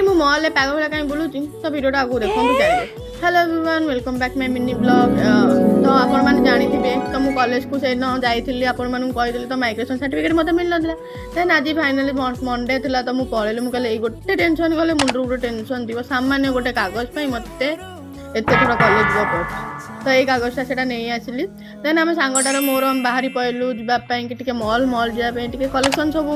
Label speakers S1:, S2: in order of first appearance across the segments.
S1: ମୁଁ ମହଲରେ ପାଗ ଭଳିଆ କାଇଁ ବୁଲୁଛି ତ ଭିଡ଼ିଓଟା ଆଗକୁ ଦେଖନ୍ତୁ ଜାଣିବେ। Hello everyone welcome back my mini blog. तो आपण मैंने जानी तो मु कॉलेज को से जाइली आपण मानू कही तो माइग्रेशन सर्टिफिकेट मत मिल ना देन आज फाइनाली मंडे था तो मुझे पढ़ेली मुझे गोटे टेंशन गले मुंड गोटे टेंशन थी सामान्य गोटे कागज मत एत थोड़ा कॉलेज जा पड़े तो यही कागजटा से नहीं आसली देन आम सांगटार मोर बाहरी पड़लु जावाई मल मल जावाई कलेक्शन सब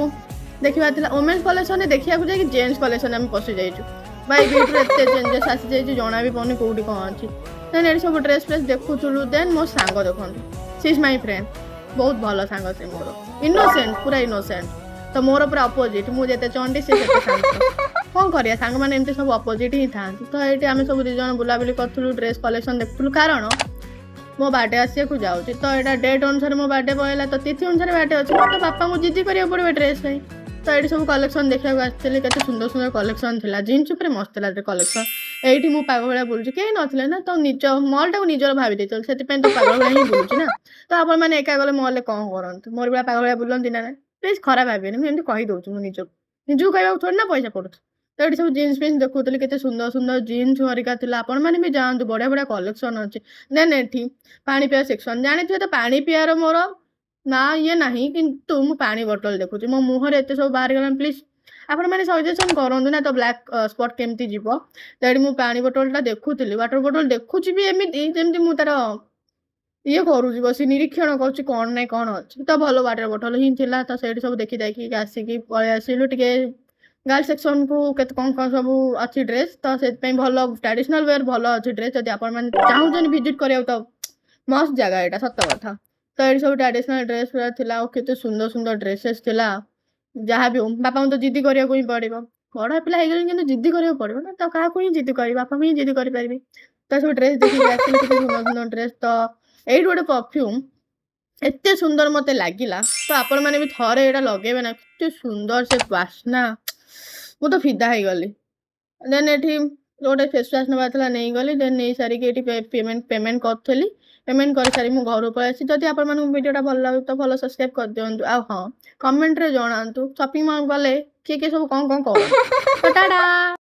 S1: देखा वोमेन्स कलेक्शन देखा जाए जेन्ट्स कलेक्शन आम पशि जाइए भाई भितर एत चेंजेस आसी जाइए जना भी पड़नी कौटी कौन अच्छी देन ये सब ड्रेस फ्रेस देखुलु देन मो सांग देखो सी इज माई फ्रेंड बहुत भल सांग से मोर इनोसेंट पूरा इनोसेंट तो मोर पूरा अपोजिट मुझे चंडी से कौन करिया सांग मैंने एमती सब अपोजिट ही था तो ये आम सब दिज बुलाबुली करूँ ड्रेस कलेक्शन देखुलु कारण मो बर्थडे आसिया को जाऊँगी तो यहाँ डेट अनुसार मो बर्थडे पड़ेगा तो तिथि अनुसार बर्थडे अच्छे तो बापा को जिद्दी करा पड़े ड्रेस तो ये सब कलेक्शन देखा आसती के सुंदर सुंदर कलेक्शन थी जीन्स उपर मस्त था कलेक्शन ये मुझे पागल भाया बुलूँ कहीं नथिले ना तो निज मल टाक निजर भावी देते से तो पागल भाया ही बुलूँ ना तो आप मैंने एका गले मल कौन करते मोर भाया पागल भाया बुलती ना प्लीज खराब भावे मुझे कहीदे मुझे निजू कहवा थोड़ी ना पैसा पड़ू तो ये सब जीन्स फिन्स देखुली के सुंदर सुंदर जीन्स हरिका थी आपण मैंने भी जातु बढ़िया बढ़िया कलेक्शन अच्छे देन ये पानी पिया सेक्शन जानी तो पानी पियार मोर ना ये ना कि पानी बोतल देखुची मो मुहर एत सब बाहर गला प्लीज आपण मैंने सजेसन करूँ ना तो ब्लैक स्पॉट केमती जीव तो ये मुझे पानी बोतलटा देखुली वाटर बोतल देखुची भी एमती जमी मुझे तार ये करुँच बस निरीक्षण करुँच कौन ना कौन अच्छी तो भल वाटर बोतल ही थी तो से सब देखी देखी आसिकी पलि आसलु टे गर्ल्स सेक्शन को कौन कौन सब अच्छी ड्रेस तो से भल ट्रेडिशनल वेयर भल अच्छी ड्रेस जब आप चाहूँ विजिट करा तो मस्त जगह यहाँ सत कथा तो ये सब ट्रेडिशनल ड्रेस पूरा थिला केते सुंदर सुंदर ड्रेसेस थिला जहाँ भी हो बापा तो जिद्दी करिया को ही पड़ो बड़ा पिला हो जिद्दी करिया पड़ो ना तो क्या ही जिद्दी कर बापा को ही जिद्दी करी तो सब ड्रेस देखिए आसली केते सुंदर सुंदर ड्रेस तो ये गोटे परफ्यूम एते सुंदर मत लगिला तो आपण मैंने भी थरे यहाँ लगे ना केते सुंदर से बास्ना मु तो फिदा हो गली देन ये गोटे फेस वाश नवा नहीं गली देन नहीं सारिकी पेमेंट करी पेमेंट कर सारी मुझे घर पलि जदि आप वीडियोटा भल लगे तो भल सब्सक्राइब कर दिंतु आ हाँ कमेंट रे जनातु शॉपिंग मॉल गले किए सब कौन कौन कर टाटा।